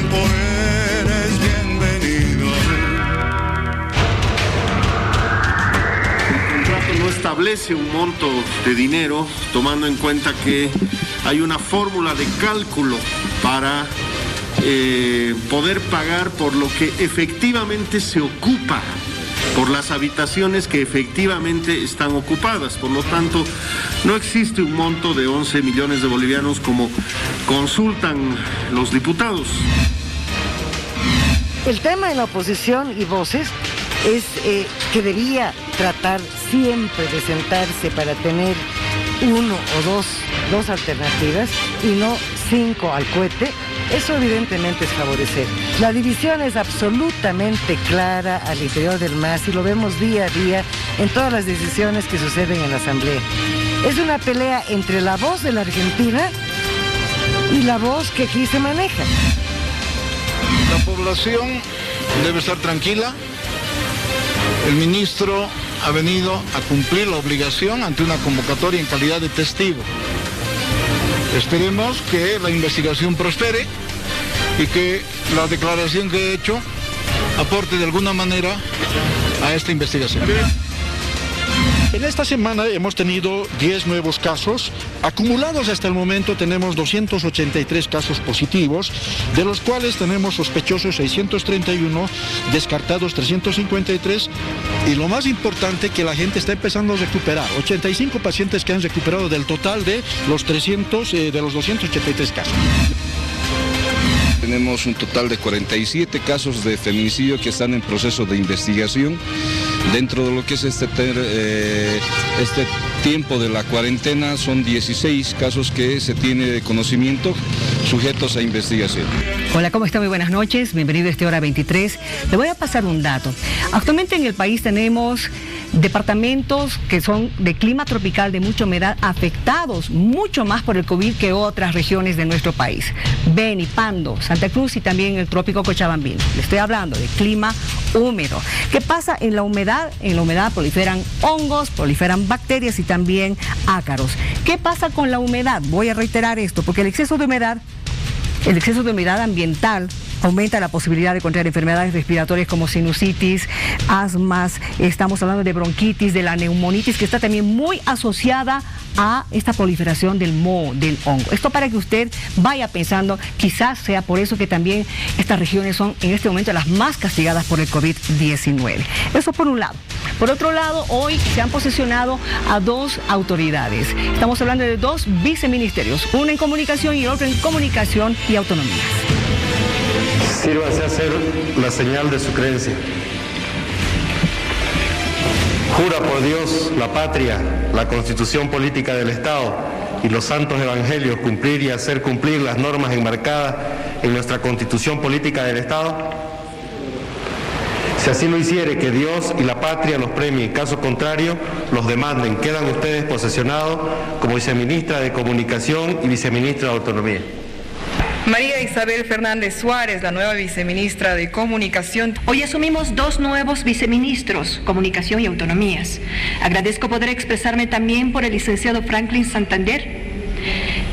tiempo eres bienvenido. El contrato no establece un monto de dinero, tomando en cuenta que hay una fórmula de cálculo para poder pagar por lo que efectivamente se ocupa, por las habitaciones que efectivamente están ocupadas. Por lo tanto, no existe un monto de 11 millones de bolivianos como consultan los diputados. El tema de la oposición y voces es que debía tratar siempre de sentarse para tener uno o dos alternativas y no 5 al cohete. Eso evidentemente es favorecer. La división es absolutamente clara al interior del MAS y lo vemos día a día en todas las decisiones que suceden en la Asamblea. Es una pelea entre la voz de la Argentina y la voz que aquí se maneja. La población debe estar tranquila. El ministro ha venido a cumplir la obligación ante una convocatoria en calidad de testigo. Esperemos que la investigación prospere y que la declaración que he hecho aporte de alguna manera a esta investigación. En esta semana hemos tenido 10 nuevos casos. Acumulados hasta el momento tenemos 283 casos positivos, de los cuales tenemos sospechosos 631, descartados 353 y lo más importante que la gente está empezando a recuperar. 85 pacientes que han recuperado del total de los 283 casos. Tenemos un total de 47 casos de feminicidio que están en proceso de investigación. Dentro de lo que es este tiempo de la cuarentena son 16 casos que se tiene de conocimiento sujetos a investigación. Hola, ¿cómo está? Muy buenas noches, bienvenido a esta hora 23. Le voy a pasar un dato. Actualmente en el país tenemos departamentos que son de clima tropical, de mucha humedad, afectados mucho más por el COVID que otras regiones de nuestro país. Beni, Pando, Santa Cruz y también el trópico Cochabambino. Le estoy hablando de clima húmedo. ¿Qué pasa en la humedad? En la humedad proliferan hongos, proliferan bacterias y también ácaros. ¿Qué pasa con la humedad? Voy a reiterar esto, porque el exceso de humedad ambiental aumenta la posibilidad de contraer enfermedades respiratorias como sinusitis, asmas, estamos hablando de bronquitis, de la neumonitis, que está también muy asociada a esta proliferación del moho, del hongo. Esto para que usted vaya pensando, quizás sea por eso que también estas regiones son en este momento las más castigadas por el COVID-19. Eso por un lado. Por otro lado, hoy se han posesionado a 2 autoridades. Estamos hablando de 2 viceministerios, uno en comunicación y otro en comunicación y autonomías. Sírvase a hacer la señal de su creencia. Jura por Dios, la patria, la constitución política del Estado y los santos evangelios cumplir y hacer cumplir las normas enmarcadas en nuestra constitución política del Estado. Si así lo hiciere, que Dios y la patria los premie. Caso contrario, los demanden. Quedan ustedes posesionados como viceministra de Comunicación y viceministra de Autonomía. María Isabel Fernández Suárez, la nueva viceministra de Comunicación. Hoy asumimos 2 nuevos viceministros, Comunicación y Autonomías. Agradezco poder expresarme también por el licenciado Franklin Santander.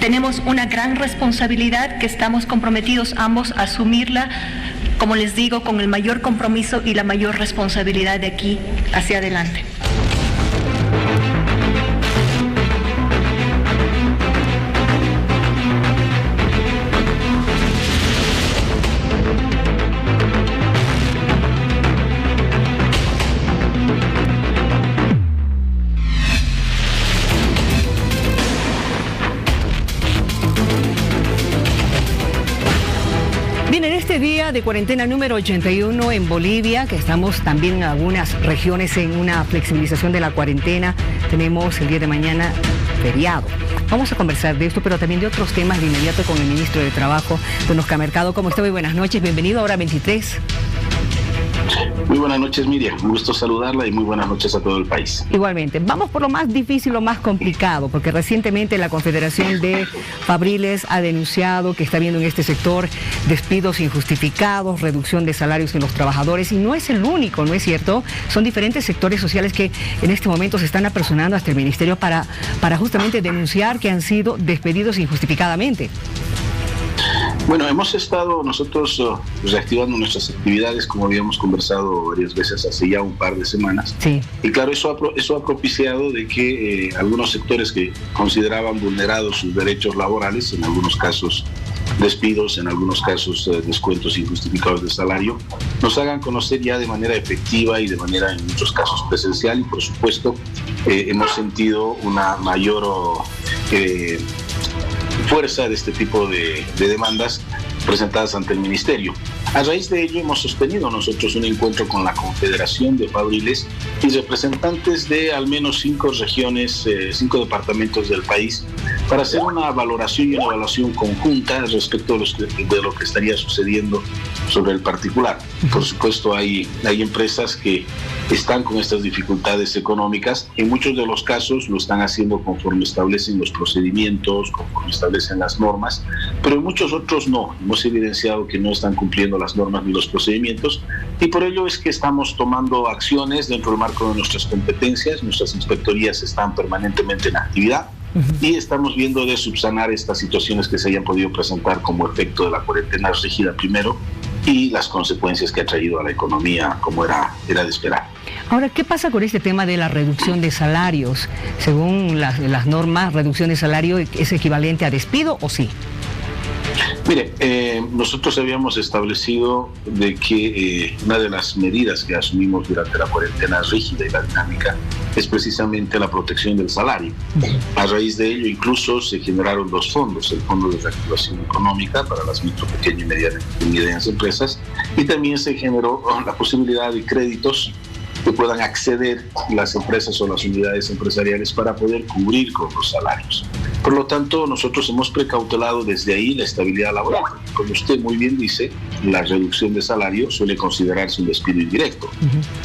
Tenemos una gran responsabilidad que estamos comprometidos ambos a asumirla, como les digo, con el mayor compromiso y la mayor responsabilidad de aquí hacia adelante. Día de cuarentena número 81 en Bolivia, que estamos también en algunas regiones en una flexibilización de la cuarentena. Tenemos el día de mañana feriado. Vamos a conversar de esto, pero también de otros temas de inmediato con el ministro de Trabajo, don Oscar Mercado. ¿Cómo está? Muy buenas noches, bienvenido a Hora 23. Muy buenas noches, Miriam. Un gusto saludarla y muy buenas noches a todo el país. Igualmente. Vamos por lo más difícil, lo más complicado, porque recientemente la Confederación de Fabriles ha denunciado que está habiendo en este sector despidos injustificados, reducción de salarios en los trabajadores, y no es el único, ¿no es cierto? Son diferentes sectores sociales que en este momento se están apersonando hasta el Ministerio para justamente denunciar que han sido despedidos injustificadamente. Bueno, hemos estado nosotros reactivando nuestras actividades, como habíamos conversado varias veces hace ya un par de semanas. Sí. Y claro, eso ha propiciado de que algunos sectores que consideraban vulnerados sus derechos laborales, en algunos casos despidos, en algunos casos descuentos injustificados de salario, nos hagan conocer ya de manera efectiva y de manera, en muchos casos, presencial. Y por supuesto, hemos sentido una mayor fuerza de este tipo de demandas presentadas ante el Ministerio. A raíz de ello hemos sostenido nosotros un encuentro con la Confederación de Fabriles y representantes de al menos 5 regiones, 5 departamentos del país, para hacer una valoración y una evaluación conjunta respecto de lo que estaría sucediendo sobre el particular. Por supuesto, hay empresas que están con estas dificultades económicas. En muchos de los casos lo están haciendo conforme establecen los procedimientos, conforme establecen las normas, pero en muchos otros no. Hemos evidenciado que no están cumpliendo las normas ni los procedimientos, y por ello es que estamos tomando acciones dentro del marco de nuestras competencias. Nuestras inspectorías están permanentemente en actividad y estamos viendo de subsanar estas situaciones que se hayan podido presentar como efecto de la cuarentena rígida primero y las consecuencias que ha traído a la economía, como era de esperar. Ahora, ¿qué pasa con este tema de la reducción de salarios? Según las normas, reducción de salario es equivalente a despido, ¿o sí? Mire, nosotros habíamos establecido de que una de las medidas que asumimos durante la cuarentena rígida y la dinámica es precisamente la protección del salario. A raíz de ello, incluso se generaron 2 fondos: el Fondo de Reactivación Económica para las micro, pequeñas y medianas empresas, y también se generó la posibilidad de créditos que puedan acceder las empresas o las unidades empresariales para poder cubrir con los salarios. Por lo tanto, nosotros hemos precautelado desde ahí la estabilidad laboral. Como usted muy bien dice, la reducción de salario suele considerarse un despido indirecto.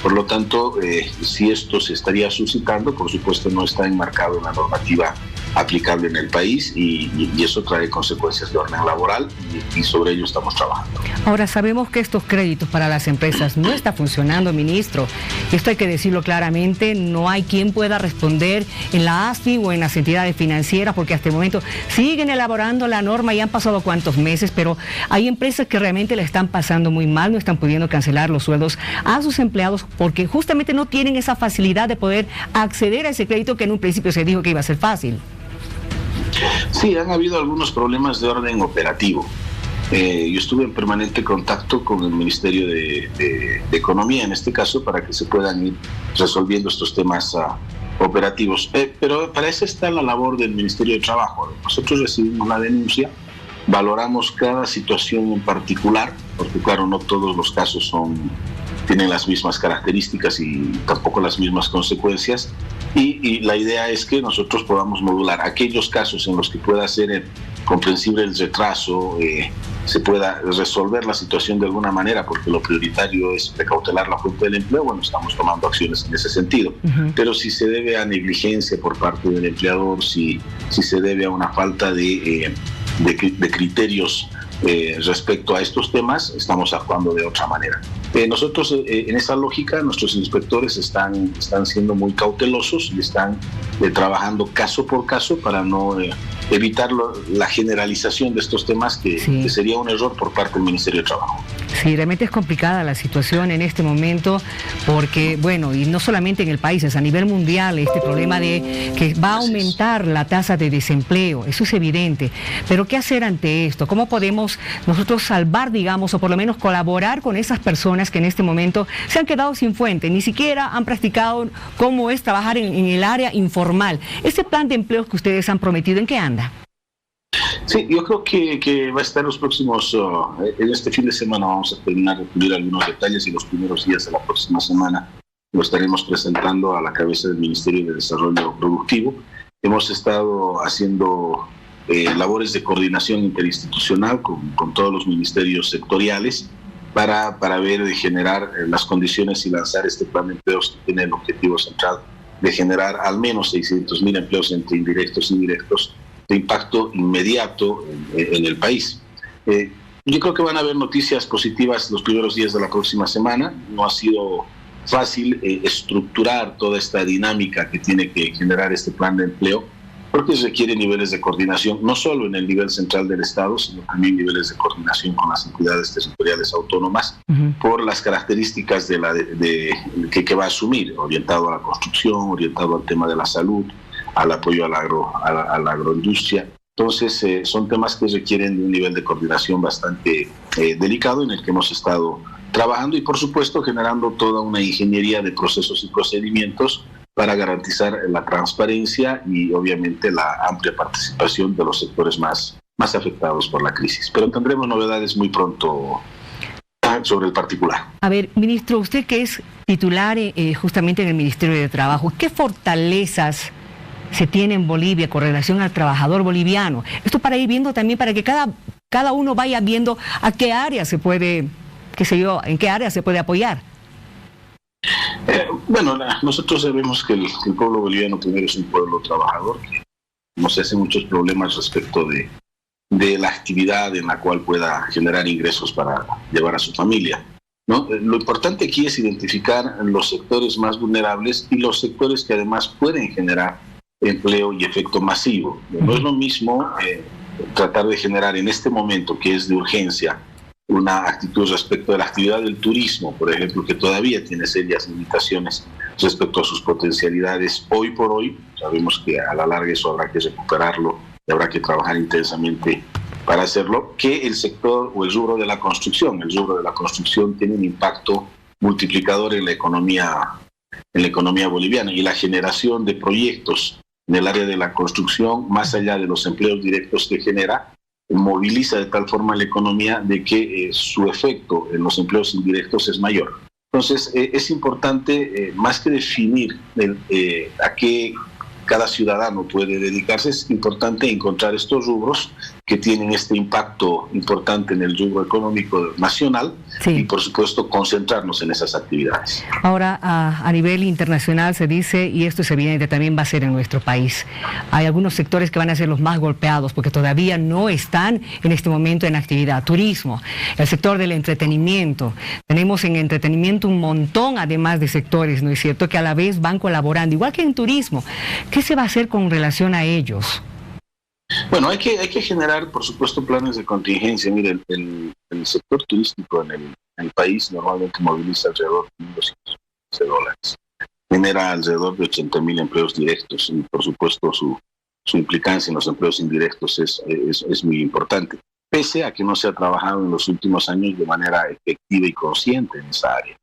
Por lo tanto, si esto se estaría suscitando, por supuesto no está enmarcado en la normativa aplicable en el país, y eso trae consecuencias de orden laboral, y sobre ello estamos trabajando. Ahora, sabemos que estos créditos para las empresas no está funcionando, ministro. Esto hay que decirlo claramente, no hay quien pueda responder en la ASFI o en las entidades financieras, porque hasta el momento siguen elaborando la norma y han pasado cuántos meses, pero hay empresas que realmente le están pasando muy mal, no están pudiendo cancelar los sueldos a sus empleados porque justamente no tienen esa facilidad de poder acceder a ese crédito que en un principio se dijo que iba a ser fácil. Sí, han habido algunos problemas de orden operativo. Yo estuve en permanente contacto con el Ministerio de Economía, en este caso, para que se puedan ir resolviendo estos temas operativos. Pero para eso está la labor del Ministerio de Trabajo. Nosotros recibimos la denuncia, valoramos cada situación en particular, porque claro, no todos los casos tienen las mismas características y tampoco las mismas consecuencias, y la idea es que nosotros podamos modular aquellos casos en los que pueda ser comprensible el retraso, se pueda resolver la situación de alguna manera, porque lo prioritario es precautelar la fuente del empleo. Bueno, estamos tomando acciones en ese sentido. Pero si se debe a negligencia por parte del empleador, si se debe a una falta de criterios respecto a estos temas, estamos actuando de otra manera. Nosotros, en esa lógica, nuestros inspectores están siendo muy cautelosos y están trabajando caso por caso para no evitar la generalización de estos temas, que sería un error por parte del Ministerio de Trabajo. Sí, realmente es complicada la situación en este momento, porque, bueno, y no solamente en el país, es a nivel mundial este problema de que va a aumentar la tasa de desempleo, eso es evidente. Pero ¿qué hacer ante esto? ¿Cómo podemos nosotros salvar, digamos, o por lo menos colaborar con esas personas que en este momento se han quedado sin fuente, ni siquiera han practicado cómo es trabajar en el área informal? Ese plan de empleos que ustedes han prometido, ¿en qué anda? Sí, yo creo que va a estar los próximos, en este fin de semana vamos a terminar de pulir algunos detalles, y los primeros días de la próxima semana lo estaremos presentando a la cabeza del Ministerio de Desarrollo Productivo. Hemos estado haciendo labores de coordinación interinstitucional con todos los ministerios sectoriales para ver de generar las condiciones y lanzar este plan de empleos que tiene el objetivo central de generar al menos 600.000 empleos entre indirectos y directos de impacto inmediato en el país. Yo creo que van a haber noticias positivas los primeros días de la próxima semana. No ha sido fácil estructurar toda esta dinámica que tiene que generar este plan de empleo, porque requiere niveles de coordinación, no solo en el nivel central del Estado, sino también niveles de coordinación con las entidades territoriales autónomas, por las características que va a asumir, orientado a la construcción, orientado al tema de la salud, al apoyo a la agroindustria. Entonces, son temas que requieren de un nivel de coordinación bastante delicado, en el que hemos estado trabajando y, por supuesto, generando toda una ingeniería de procesos y procedimientos para garantizar la transparencia y, obviamente, la amplia participación de los sectores más afectados por la crisis. Pero tendremos novedades muy pronto sobre el particular. A ver, ministro, usted que es titular justamente en el Ministerio de Trabajo, ¿qué fortalezas se tiene en Bolivia con relación al trabajador boliviano? Esto para ir viendo también, para que cada uno vaya viendo a qué área se puede, qué sé yo, en qué área se puede apoyar. Bueno, nosotros sabemos que el pueblo boliviano primero es un pueblo trabajador, que no se hace muchos problemas respecto de la actividad en la cual pueda generar ingresos para llevar a su familia, ¿no? Lo importante aquí es identificar los sectores más vulnerables y los sectores que además pueden generar empleo y efecto masivo. No es lo mismo tratar de generar en este momento, que es de urgencia, una actitud respecto de la actividad del turismo, por ejemplo, que todavía tiene serias limitaciones respecto a sus potencialidades hoy por hoy. Sabemos que a la larga eso habrá que recuperarlo y habrá que trabajar intensamente para hacerlo, que el sector o el rubro de la construcción. El rubro de la construcción tiene un impacto multiplicador en la economía boliviana, y la generación de proyectos en el área de la construcción, más allá de los empleos directos que genera, moviliza de tal forma la economía de que su efecto en los empleos indirectos es mayor. Entonces, es importante, más que definir a qué cada ciudadano puede dedicarse, es importante encontrar estos rubros que tienen este impacto importante en el rubro económico nacional, sí, y por supuesto concentrarnos en esas actividades. Ahora, a nivel internacional se dice, y esto es evidente, también va a ser en nuestro país, hay algunos sectores que van a ser los más golpeados porque todavía no están en este momento en actividad. Turismo, el sector del entretenimiento. Tenemos en entretenimiento un montón además de sectores, ¿no es cierto?, que a la vez van colaborando, igual que en turismo. ¿Qué se va a hacer con relación a ellos? Bueno, hay que generar, por supuesto, planes de contingencia. Mire, el sector turístico en el país normalmente moviliza alrededor de $1.200. Genera alrededor de 80.000 empleos directos, y por supuesto su implicancia en los empleos indirectos es muy importante, pese a que no se ha trabajado en los últimos años de manera efectiva y consciente en esa área.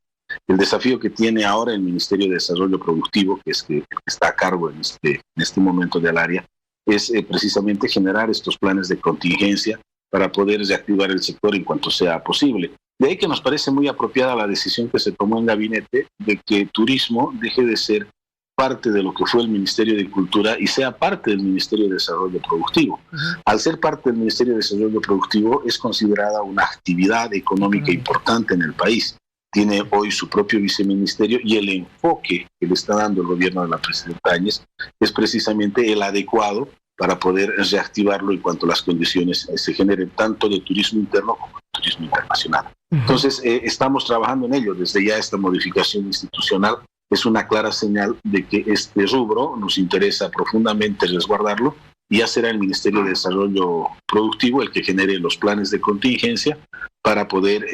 El desafío que tiene ahora el Ministerio de Desarrollo Productivo, que es que está a cargo en este momento del área, es precisamente generar estos planes de contingencia para poder reactivar el sector en cuanto sea posible. De ahí que nos parece muy apropiada la decisión que se tomó en gabinete de que turismo deje de ser parte de lo que fue el Ministerio de Cultura y sea parte del Ministerio de Desarrollo Productivo. Al ser parte del Ministerio de Desarrollo Productivo, es considerada una actividad económica importante en el país. Tiene hoy su propio viceministerio, y el enfoque que le está dando el gobierno de la presidenta Áñez es precisamente el adecuado para poder reactivarlo en cuanto las condiciones se generen, tanto de turismo interno como de turismo internacional. Entonces, estamos trabajando en ello. Desde ya esta modificación institucional es una clara señal de que este rubro nos interesa profundamente resguardarlo, y ya será el Ministerio de Desarrollo Productivo el que genere los planes de contingencia para poder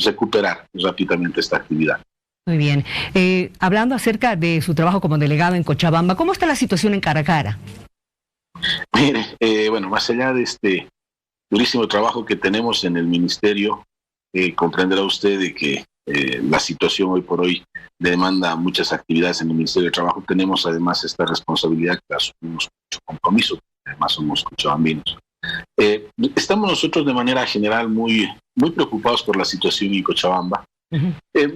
recuperar rápidamente esta actividad. Muy bien. Hablando acerca de su trabajo como delegado en Cochabamba, ¿cómo está la situación en Caracara? Mire, bueno, más allá de este durísimo trabajo que tenemos en el Ministerio, comprenderá usted de que la situación hoy por hoy demanda muchas actividades en el Ministerio de Trabajo. Tenemos además esta responsabilidad que asumimos mucho compromiso, además somos cochabambinos. Estamos nosotros de manera general muy preocupados por la situación en Cochabamba,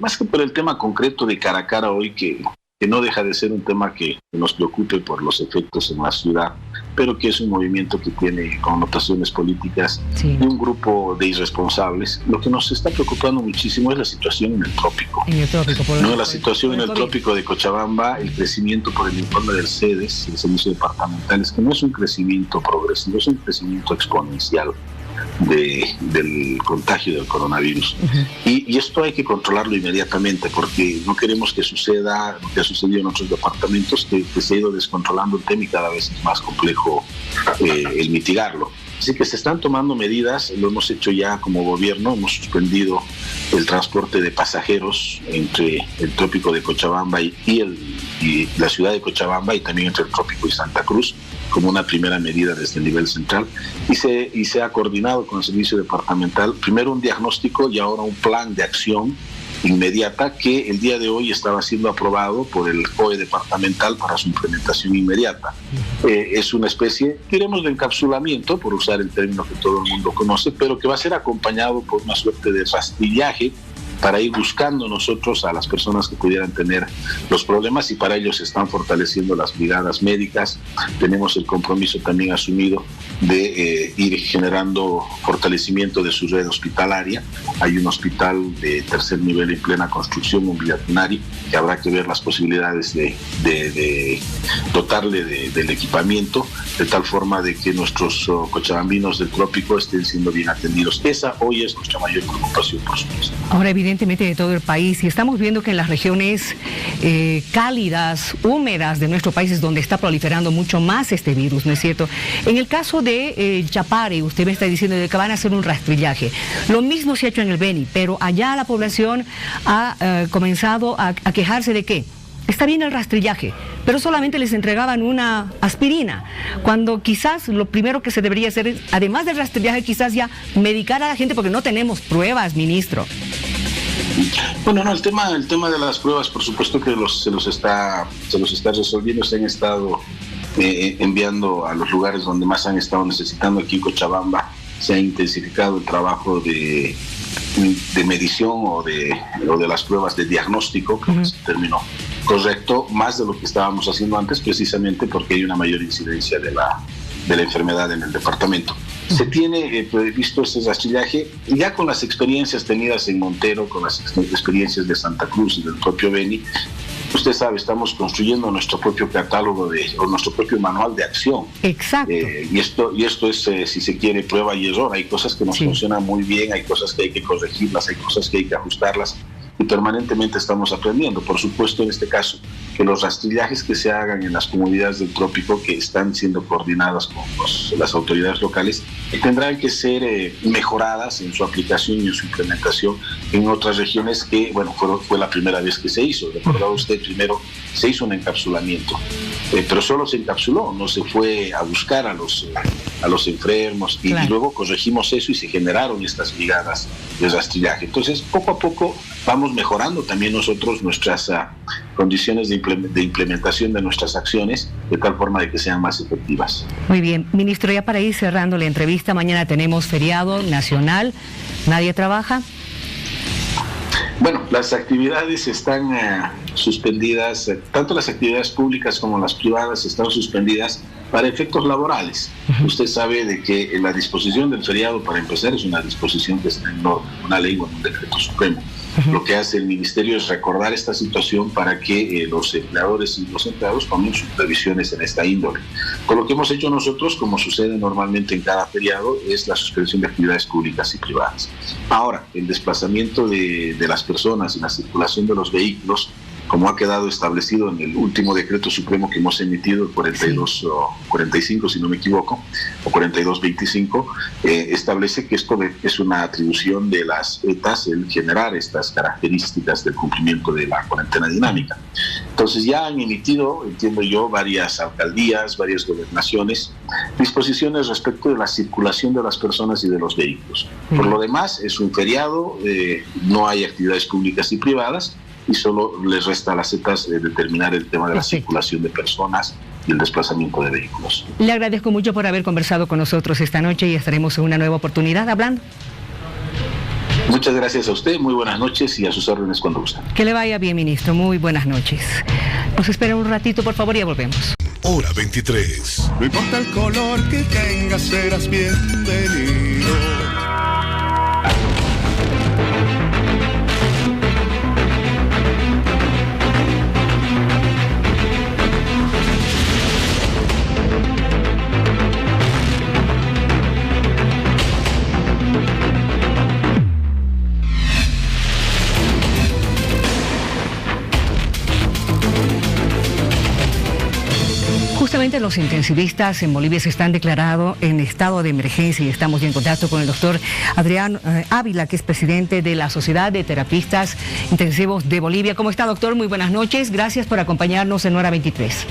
más que por el tema concreto de Caracara hoy, que no deja de ser un tema que nos preocupe por los efectos en la ciudad, pero que es un movimiento que tiene connotaciones políticas, sí, de un grupo de irresponsables. Lo que nos está preocupando muchísimo es la situación en el trópico. En el trópico, la situación en el trópico de Cochabamba, el crecimiento por el informe del CEDES, el Servicio Departamental, es que no es un crecimiento progresivo, es un crecimiento exponencial. del contagio del coronavirus. Y esto hay que controlarlo inmediatamente, porque no queremos que suceda lo que ha sucedido en otros departamentos, que se ha ido descontrolando el tema y cada vez es más complejo el mitigarlo. Así que se están tomando medidas, lo hemos hecho ya como gobierno, hemos suspendido el transporte de pasajeros entre el trópico de Cochabamba y la ciudad de Cochabamba, y también entre el trópico y Santa Cruz, como una primera medida desde el nivel central, y se ha coordinado con el servicio departamental, primero un diagnóstico y ahora un plan de acción inmediata que el día de hoy estaba siendo aprobado por el COE departamental para su implementación inmediata. Es una especie, diremos, de encapsulamiento, por usar el término que todo el mundo conoce, pero que va a ser acompañado por una suerte de rastrillaje para ir buscando nosotros a las personas que pudieran tener los problemas, y para ello se están fortaleciendo las brigadas médicas. Tenemos el compromiso también asumido de ir generando fortalecimiento de su red hospitalaria. Hay un hospital de tercer nivel en plena construcción, un Villatunari, que habrá que ver las posibilidades de dotarle del equipamiento, de tal forma de que nuestros cochabambinos del trópico estén siendo bien atendidos. Esa hoy es nuestra mayor preocupación, por supuesto. Ahora, evidentemente, de todo el país, y estamos viendo que en las regiones cálidas, húmedas de nuestro país es donde está proliferando mucho más este virus, ¿no es cierto? En el caso de Chapare, usted me está diciendo que van a hacer un rastrillaje. Lo mismo se ha hecho en el Beni, pero allá la población ha comenzado a quejarse de que está bien el rastrillaje, pero solamente les entregaban una aspirina, cuando quizás lo primero que se debería hacer es, además del rastrillaje, quizás ya medicar a la gente, porque no tenemos pruebas, ministro. Bueno, no, el tema de las pruebas, por supuesto que se los está resolviendo. Se han estado enviando a los lugares donde más han estado necesitando. Aquí en Cochabamba se ha intensificado el trabajo de medición o de las pruebas de diagnóstico, que es el término correcto, más de lo que estábamos haciendo antes, precisamente porque hay una mayor incidencia de la enfermedad en el departamento. Se tiene previsto este rastrillaje ya con las experiencias tenidas en Montero, con las experiencias de Santa Cruz y del propio Beni. Usted sabe, estamos construyendo nuestro propio catálogo o nuestro propio manual de acción. Exacto. Y esto es, si se quiere, prueba y error. Hay cosas que nos funcionan muy bien, hay cosas que hay que corregirlas, hay cosas que hay que ajustarlas, y permanentemente estamos aprendiendo. Por supuesto, en este caso, que los rastrillajes que se hagan en las comunidades del trópico, que están siendo coordinadas con las autoridades locales, tendrán que ser mejoradas en su aplicación y en su implementación en otras regiones que, bueno, fue la primera vez que se hizo. Recordaba usted, primero se hizo un encapsulamiento, pero solo se encapsuló, no se fue a buscar a los enfermos, y luego corregimos eso y se generaron estas brigadas de rastrillaje. Entonces, poco a poco vamos mejorando también nosotros nuestras condiciones de implementación de nuestras acciones, de tal forma de que sean más efectivas. Muy bien, ministro, ya para ir cerrando la entrevista, mañana tenemos feriado nacional, ¿nadie trabaja? Bueno, las actividades están suspendidas, tanto las actividades públicas como las privadas están suspendidas para efectos laborales. Usted sabe de que la disposición del feriado, para empezar, es una disposición que está en una ley o en un decreto supremo. Lo que hace el ministerio es recordar esta situación para que los empleadores y los empleados tomen sus previsiones en esta índole. Con lo que hemos hecho nosotros, como sucede normalmente en cada feriado, es la suspensión de actividades públicas y privadas. Ahora, el desplazamiento de las personas y la circulación de los vehículos, como ha quedado establecido en el último decreto supremo que hemos emitido, el 4245, si no me equivoco, o 4225, establece que esto es una atribución de las ETAs el generar estas características del cumplimiento de la cuarentena dinámica. Entonces ya han emitido, entiendo yo, varias alcaldías, varias gobernaciones, disposiciones respecto de la circulación de las personas y de los vehículos. Por lo demás, es un feriado, no hay actividades públicas y privadas, y solo les resta a las ETAs determinar el tema de la circulación de personas y el desplazamiento de vehículos. Le agradezco mucho por haber conversado con nosotros esta noche, y estaremos en una nueva oportunidad hablando. Muchas gracias a usted, muy buenas noches, y a sus órdenes cuando gusten. Que le vaya bien, ministro, muy buenas noches. Nos espera un ratito, por favor, y ya volvemos. Hora 23. No importa el color que tengas, serás bienvenido. Justamente los intensivistas en Bolivia se están declarando en estado de emergencia y estamos ya en contacto con el doctor Adrián Ávila, que es presidente de la Sociedad de Terapistas Intensivos de Bolivia. ¿Cómo está, doctor? Muy buenas noches. Gracias por acompañarnos en Hora 23.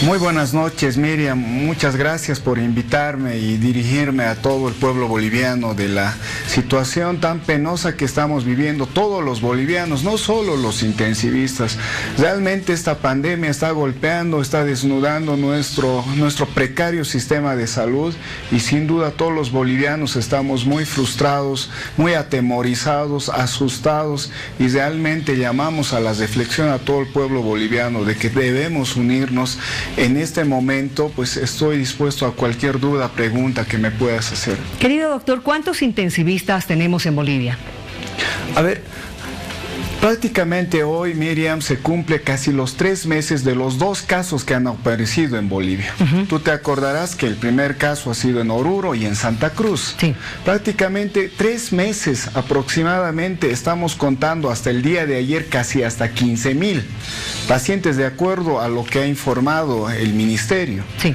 Muy buenas noches, Miriam. Muchas gracias por invitarme y dirigirme a todo el pueblo boliviano de la situación tan penosa que estamos viviendo todos los bolivianos, no solo los intensivistas. Realmente esta pandemia está golpeando, está desnudando nuestro precario sistema de salud y sin duda todos los bolivianos estamos muy frustrados, muy atemorizados, asustados y realmente llamamos a la reflexión a todo el pueblo boliviano de que debemos unirnos. En este momento, pues estoy dispuesto a cualquier duda, pregunta que me puedas hacer. Querido doctor, ¿cuántos intensivistas tenemos en Bolivia? A ver, prácticamente hoy, Miriam, se cumple casi los 3 meses de los 2 casos que han aparecido en Bolivia. Tú te acordarás que el primer caso ha sido en Oruro y en Santa Cruz. Sí. Prácticamente 3 meses aproximadamente estamos contando hasta el día de ayer casi hasta 15,000 pacientes de acuerdo a lo que ha informado el ministerio. Sí.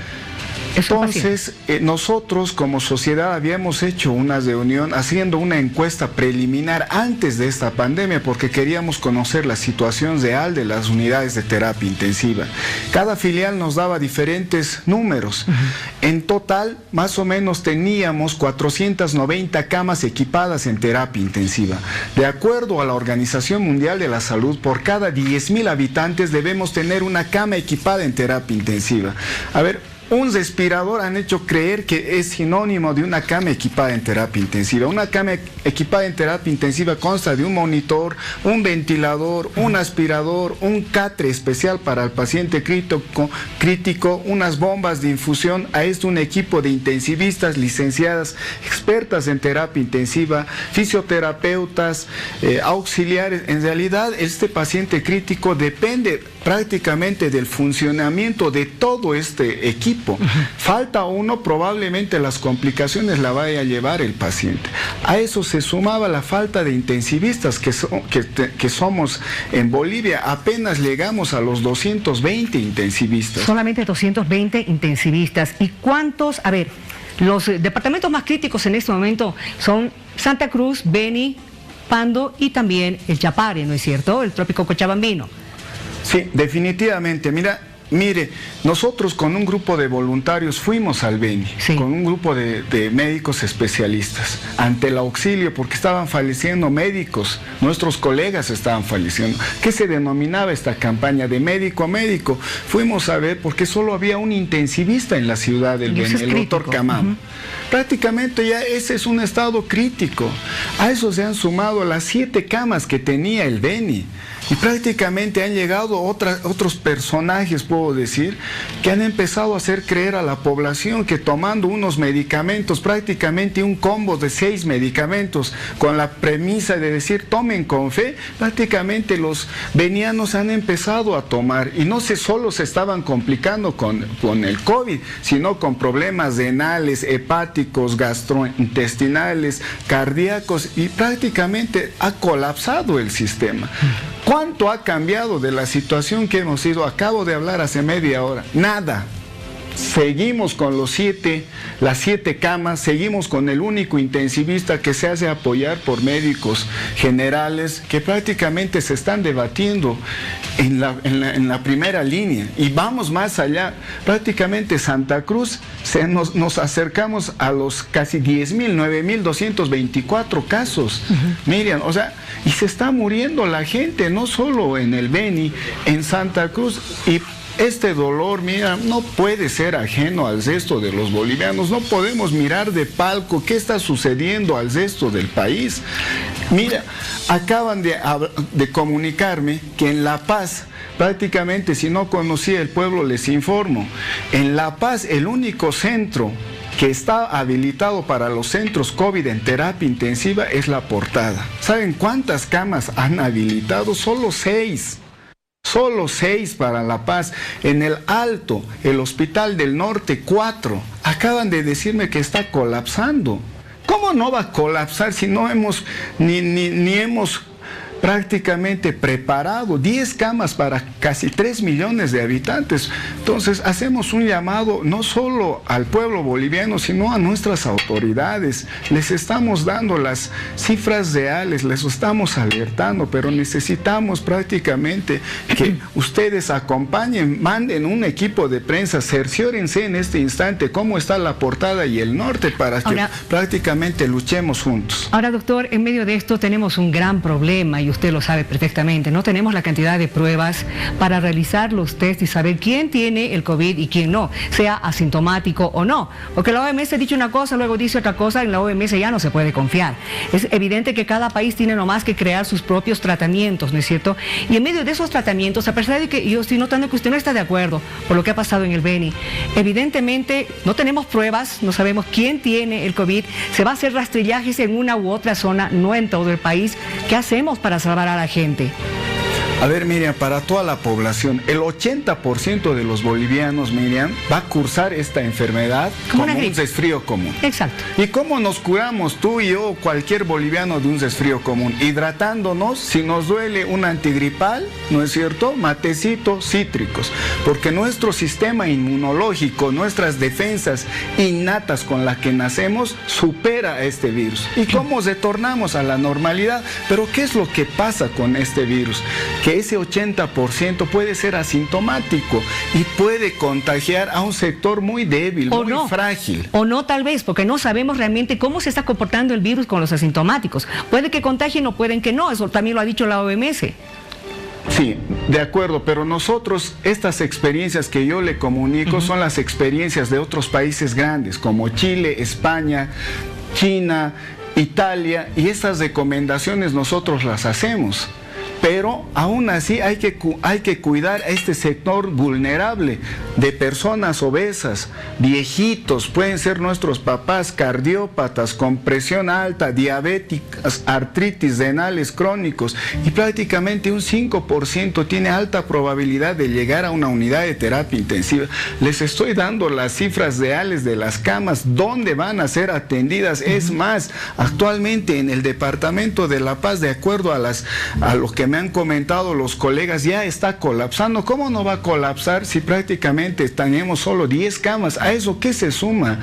Entonces, nosotros como sociedad habíamos hecho una reunión haciendo una encuesta preliminar antes de esta pandemia porque queríamos conocer la situación real de las unidades de terapia intensiva. Cada filial nos daba diferentes números. En total, más o menos teníamos 490 camas equipadas en terapia intensiva. De acuerdo a la Organización Mundial de la Salud, por cada 10,000 habitantes debemos tener una cama equipada en terapia intensiva. A ver, un respirador han hecho creer que es sinónimo de una cama equipada en terapia intensiva. Una cama equipada en terapia intensiva consta de un monitor, un ventilador, un aspirador, un catre especial para el paciente crítico, unas bombas de infusión. A esto un equipo de intensivistas licenciadas, expertas en terapia intensiva, fisioterapeutas, auxiliares. En realidad, este paciente crítico depende prácticamente del funcionamiento de todo este equipo. Falta uno, probablemente las complicaciones la vaya a llevar el paciente. A eso se sumaba la falta de intensivistas que somos en Bolivia. Apenas llegamos a los 220 intensivistas. Solamente 220 intensivistas. ¿Y cuántos? A ver, los departamentos más críticos en este momento son Santa Cruz, Beni, Pando y también el Chapare, ¿no es cierto? El trópico cochabambino. Sí, definitivamente. Mire, nosotros con un grupo de voluntarios fuimos al Beni, sí, con un grupo de médicos especialistas, ante el auxilio, porque estaban falleciendo médicos, nuestros colegas estaban falleciendo. ¿Qué se denominaba esta campaña de médico a médico? Fuimos a ver porque solo había un intensivista en la ciudad del Beni, el doctor Camam. Prácticamente ya ese es un estado crítico. A eso se han sumado las 7 camas que tenía el Beni. Y prácticamente han llegado otros personajes, puedo decir, que han empezado a hacer creer a la población que tomando unos medicamentos, prácticamente un combo de 6 medicamentos, con la premisa de decir tomen con fe, prácticamente los benianos han empezado a tomar. Y no solo se estaban complicando con el COVID, sino con problemas renales, hepáticos, gastrointestinales, cardíacos, y prácticamente ha colapsado el sistema. ¿Cuánto ha cambiado de la situación que hemos ido? Acabo de hablar hace media hora. Nada. Seguimos con las 7 camas, seguimos con el único intensivista que se hace apoyar por médicos generales que prácticamente se están debatiendo en la primera línea. Y vamos más allá, prácticamente Santa Cruz nos acercamos a los casi 10,000, 9,224 casos. Miriam, o sea, y se está muriendo la gente, no solo en el Beni, en Santa Cruz. Y este dolor, mira, no puede ser ajeno al resto de los bolivianos. No podemos mirar de palco qué está sucediendo al resto del país. Mira, acaban de comunicarme que en La Paz, prácticamente, si no conocía el pueblo, les informo, en La Paz el único centro que está habilitado para los centros COVID en terapia intensiva es La Portada. ¿Saben cuántas camas han habilitado? Solo 6. Solo 6 para La Paz. En el Alto, el Hospital del Norte, 4. Acaban de decirme que está colapsando. ¿Cómo no va a colapsar si no hemos ni hemos prácticamente preparado 10 camas para casi 3 millones de habitantes? Entonces hacemos un llamado no solo al pueblo boliviano, sino a nuestras autoridades. Les estamos dando las cifras reales, les estamos alertando, pero necesitamos prácticamente que ustedes acompañen, manden un equipo de prensa, cerciórense en este instante cómo está la portada y el norte para que prácticamente luchemos juntos. Ahora, doctor, en medio de esto tenemos un gran problema y usted lo sabe perfectamente. No tenemos la cantidad de pruebas para realizar los test y saber quién tiene el COVID y quién no, sea asintomático o no. Porque la OMS ha dicho una cosa, luego dice otra cosa, en la OMS ya no se puede confiar. Es evidente que cada país tiene nomás que crear sus propios tratamientos, ¿no es cierto? Y en medio de esos tratamientos, a pesar de que yo estoy notando que usted no está de acuerdo por lo que ha pasado en el Beni, evidentemente no tenemos pruebas, no sabemos quién tiene el COVID, se va a hacer rastrillajes en una u otra zona, no en todo el país. ¿Qué hacemos para salvar a la gente? A ver, Miriam, para toda la población, el 80% de los bolivianos, Miriam, va a cursar esta enfermedad como un resfrío común. Exacto. ¿Y cómo nos curamos tú y yo o cualquier boliviano de un resfrío común? Hidratándonos, si nos duele un antigripal, ¿no es cierto? Matecitos, cítricos. Porque nuestro sistema inmunológico, nuestras defensas innatas con las que nacemos, supera a este virus. ¿Y cómo retornamos a la normalidad? Pero ¿qué es lo que pasa con este virus? Que ese 80% puede ser asintomático y puede contagiar a un sector muy débil, muy frágil. O no, tal vez, porque no sabemos realmente cómo se está comportando el virus con los asintomáticos. Puede que contagien o pueden que no, eso también lo ha dicho la OMS. Sí, de acuerdo, pero nosotros, estas experiencias que yo le comunico son las experiencias de otros países grandes, como Chile, España, China, Italia, y estas recomendaciones nosotros las hacemos. Pero aún así hay que cuidar a este sector vulnerable de personas obesas, viejitos, pueden ser nuestros papás, cardiópatas, con presión alta, diabéticas, artritis, renales crónicos, y prácticamente un 5% tiene alta probabilidad de llegar a una unidad de terapia intensiva. Les estoy dando las cifras reales de las camas, donde van a ser atendidas. Es más, actualmente en el Departamento de La Paz, de acuerdo a lo que me han comentado los colegas, ya está colapsando. ¿Cómo no va a colapsar si prácticamente tenemos solo 10 camas? ¿A eso qué se suma?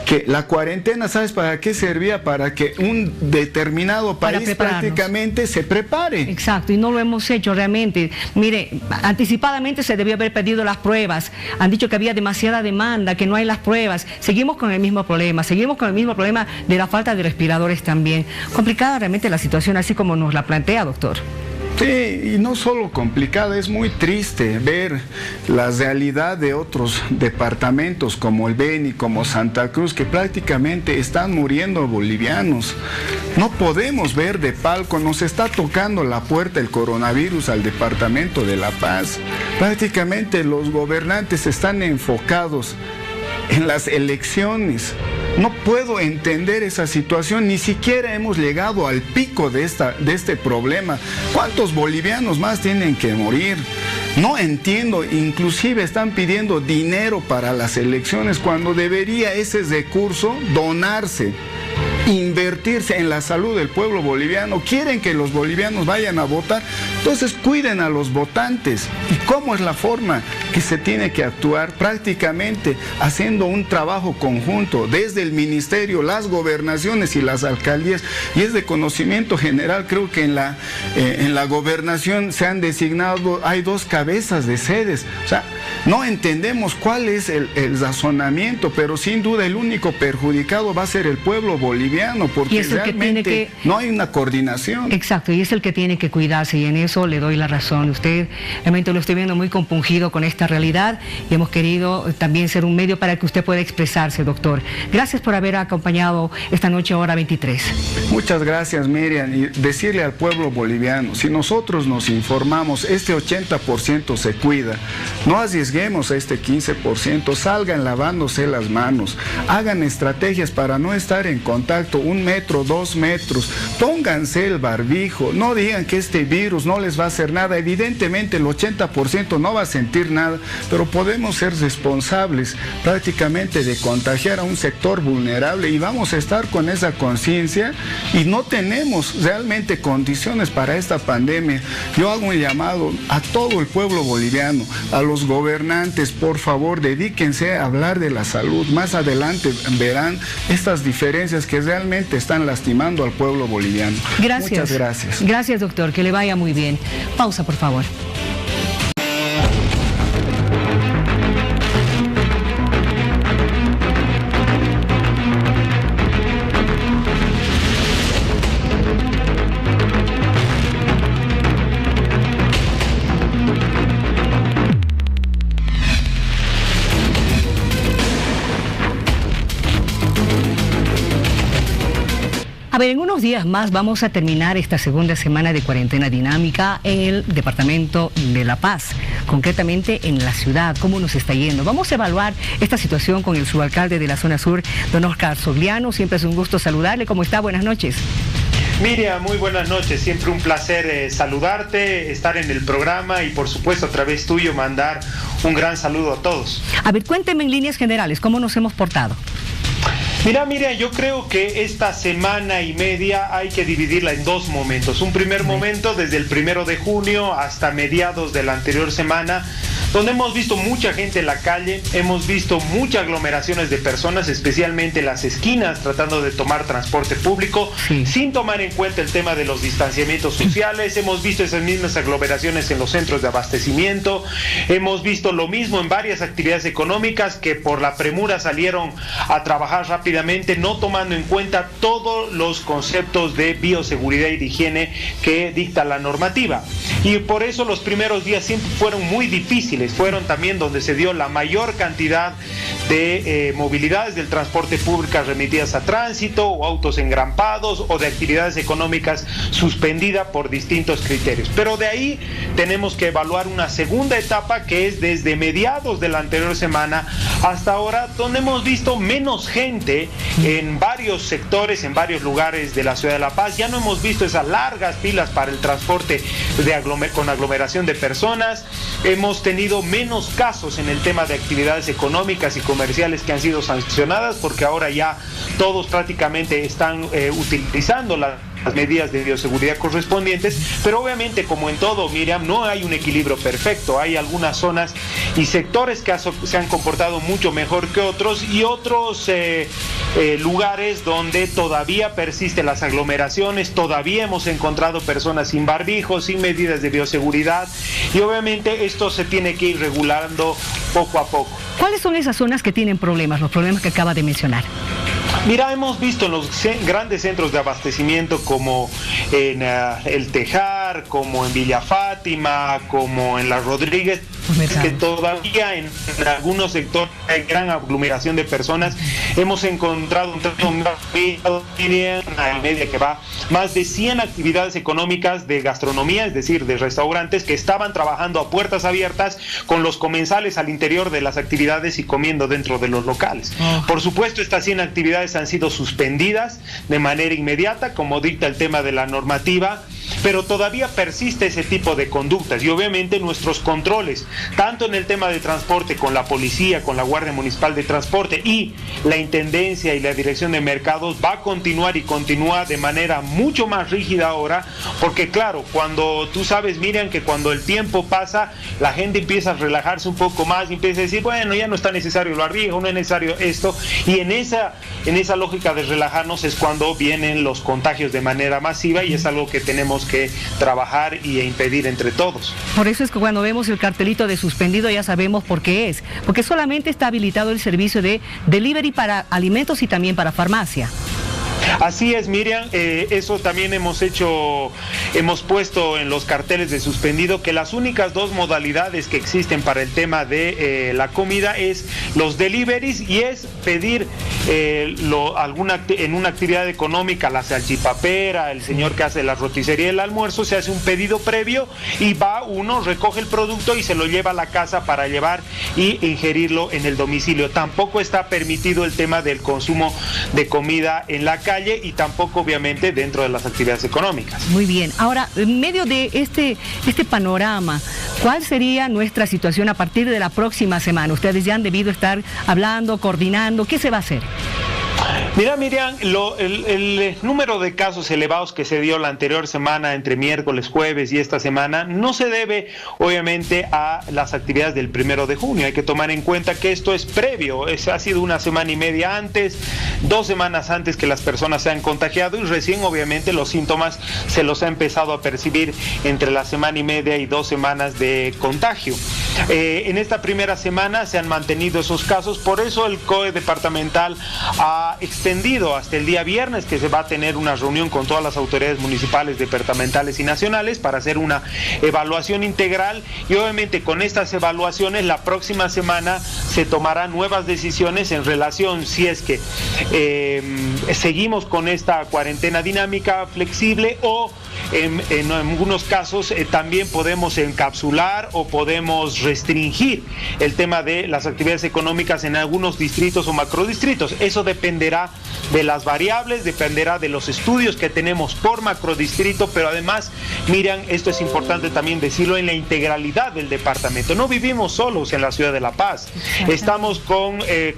Que la cuarentena, ¿sabes para qué servía? Para que un determinado país prácticamente se prepare. Exacto, y no lo hemos hecho realmente. Mire, anticipadamente se debió haber pedido las pruebas. Han dicho que había demasiada demanda, que no hay las pruebas. Seguimos con el mismo problema, de la falta de respiradores también. Complicada realmente la situación, así como nos la plantea, doctor. Sí, y no solo complicada, es muy triste ver la realidad de otros departamentos como el Beni, como Santa Cruz, que prácticamente están muriendo bolivianos. No podemos ver de palco, nos está tocando la puerta el coronavirus al departamento de La Paz. Prácticamente los gobernantes están enfocados en las elecciones. No puedo entender esa situación, ni siquiera hemos llegado al pico de este problema. ¿Cuántos bolivianos más tienen que morir? No entiendo, inclusive están pidiendo dinero para las elecciones cuando debería ese recurso donarse, invertirse en la salud del pueblo boliviano. Quieren que los bolivianos vayan a votar, entonces cuiden a los votantes. ¿Y cómo es la forma que se tiene que actuar? Prácticamente haciendo un trabajo conjunto desde el ministerio, las gobernaciones y las alcaldías, y es de conocimiento general. Creo que en la gobernación se han designado, hay 2 cabezas de sedes. O sea, no entendemos cuál es el razonamiento, pero sin duda el único perjudicado va a ser el pueblo boliviano, porque realmente no hay una coordinación. Exacto, y es el que tiene que cuidarse, y en eso le doy la razón. Usted realmente lo estoy viendo muy compungido con esta realidad, y hemos querido también ser un medio para que usted pueda expresarse, doctor. Gracias por haber acompañado esta noche, hora 23. Muchas gracias, Miriam, y decirle al pueblo boliviano, si nosotros nos informamos, este 80% se cuida, no arriesguemos a este 15%, salgan lavándose las manos, hagan estrategias para no estar en contacto 1 metro, 2 metros, pónganse el barbijo, no digan que este virus no les va a hacer nada. Evidentemente el 80% no va a sentir nada, pero podemos ser responsables prácticamente de contagiar a un sector vulnerable, y vamos a estar con esa conciencia, y no tenemos realmente condiciones para esta pandemia. Yo hago un llamado a todo el pueblo boliviano, a los gobernantes, gobernantes, por favor, dedíquense a hablar de la salud. Más adelante verán estas diferencias que realmente están lastimando al pueblo boliviano. Gracias. Muchas gracias. Gracias, doctor. Que le vaya muy bien. Pausa, por favor. A ver, en unos días más vamos a terminar esta segunda semana de cuarentena dinámica en el departamento de La Paz, concretamente en la ciudad. ¿Cómo nos está yendo? Vamos a evaluar esta situación con el subalcalde de la zona sur, don Oscar Sogliano. Siempre es un gusto saludarle. ¿Cómo está? Buenas noches. Miriam, muy buenas noches. Siempre un placer saludarte, estar en el programa y por supuesto a través tuyo mandar un gran saludo a todos. A ver, cuénteme en líneas generales, ¿cómo nos hemos portado? Mira, yo creo que esta semana y media hay que dividirla en dos momentos. Un primer momento desde el 1 de junio hasta mediados de la anterior semana, donde hemos visto mucha gente en la calle, hemos visto muchas aglomeraciones de personas, especialmente en las esquinas, tratando de tomar transporte público, sin tomar en cuenta el tema de los distanciamientos sociales. Hemos visto esas mismas aglomeraciones en los centros de abastecimiento, hemos visto lo mismo en varias actividades económicas que por la premura salieron a trabajar rápidamente, no tomando en cuenta todos los conceptos de bioseguridad y de higiene que dicta la normativa. Y por eso los primeros días siempre fueron muy difíciles. Fueron también donde se dio la mayor cantidad de movilidades del transporte público remitidas a tránsito, o autos engrampados, o de actividades económicas suspendidas por distintos criterios. Pero de ahí tenemos que evaluar una segunda etapa, que es desde mediados de la anterior semana hasta ahora, donde hemos visto menos gente en varios sectores, en varios lugares de la ciudad de La Paz. Ya no hemos visto esas largas filas para el transporte con aglomeración de personas. Hemos tenido menos casos en el tema de actividades económicas y comerciales que han sido sancionadas, porque ahora ya todos prácticamente están utilizando las medidas de bioseguridad correspondientes, pero obviamente, como en todo, Miriam, no hay un equilibrio perfecto. Hay algunas zonas y sectores que se han comportado mucho mejor que otros, y otros lugares donde todavía persisten las aglomeraciones, todavía hemos encontrado personas sin barbijos, sin medidas de bioseguridad, y obviamente esto se tiene que ir regulando poco a poco. ¿Cuáles son esas zonas que tienen problemas, los problemas que acaba de mencionar? Mira, hemos visto en los grandes centros de abastecimiento como en El Tejar, como en Villa Fátima, como en Las Rodríguez, que todavía en algunos sectores hay gran aglomeración de personas. Hemos encontrado una media que va más de 100 actividades económicas de gastronomía, es decir, de restaurantes que estaban trabajando a puertas abiertas con los comensales al interior de las actividades y comiendo dentro de los locales. Por supuesto, estas 100 actividades han sido suspendidas de manera inmediata, como dicta el tema de la normativa, pero todavía persiste ese tipo de conductas, y obviamente nuestros controles, tanto en el tema de transporte con la policía, con la Guardia Municipal de Transporte y la Intendencia y la Dirección de Mercados, va a continuar y continúa de manera mucho más rígida ahora, porque claro, cuando tú sabes, Miriam, que cuando el tiempo pasa, la gente empieza a relajarse un poco más y empieza a decir, bueno, ya no está necesario lo arriesgo, no es necesario esto, y en esa lógica de relajarnos es cuando vienen los contagios de manera masiva, y es algo que tenemos que trabajar y impedir entre todos. Por eso es que cuando vemos el cartelito de suspendido ya sabemos por qué es, porque solamente está habilitado el servicio de delivery para alimentos y también para farmacia. Así es, Miriam, eso también hemos puesto en los carteles de suspendido que las únicas dos modalidades que existen para el tema de la comida es los deliveries, y es pedir en una actividad económica, la salchipapera, el señor que hace la roticería, el almuerzo, se hace un pedido previo y va uno, recoge el producto y se lo lleva a la casa para llevar y ingerirlo en el domicilio. Tampoco está permitido el tema del consumo de comida en la calle, y tampoco obviamente dentro de las actividades económicas. Muy bien, ahora en medio de este panorama, ¿cuál sería nuestra situación a partir de la próxima semana? Ustedes ya han debido estar hablando, coordinando, ¿qué se va a hacer? Mira, Miriam, el número de casos elevados que se dio la anterior semana, entre miércoles, jueves y esta semana, no se debe, obviamente, a las actividades del 1 de junio. Hay que tomar en cuenta que esto es previo, ha sido una semana y media antes, 2 semanas antes que las personas se han contagiado y recién, obviamente, los síntomas se los ha empezado a percibir entre la semana y media y 2 semanas de contagio. En esta primera semana se han mantenido esos casos, por eso el COE departamental ha extendido hasta el día viernes, que se va a tener una reunión con todas las autoridades municipales, departamentales y nacionales para hacer una evaluación integral, y obviamente con estas evaluaciones la próxima semana se tomarán nuevas decisiones en relación si es que seguimos con esta cuarentena dinámica flexible o en algunos casos también podemos encapsular o podemos restringir el tema de las actividades económicas en algunos distritos o macrodistritos. Eso dependerá de las variables, dependerá de los estudios que tenemos por macrodistrito, pero además, Miriam, esto es importante también decirlo, en la integralidad del departamento. No vivimos solos en la ciudad de La Paz. Estamos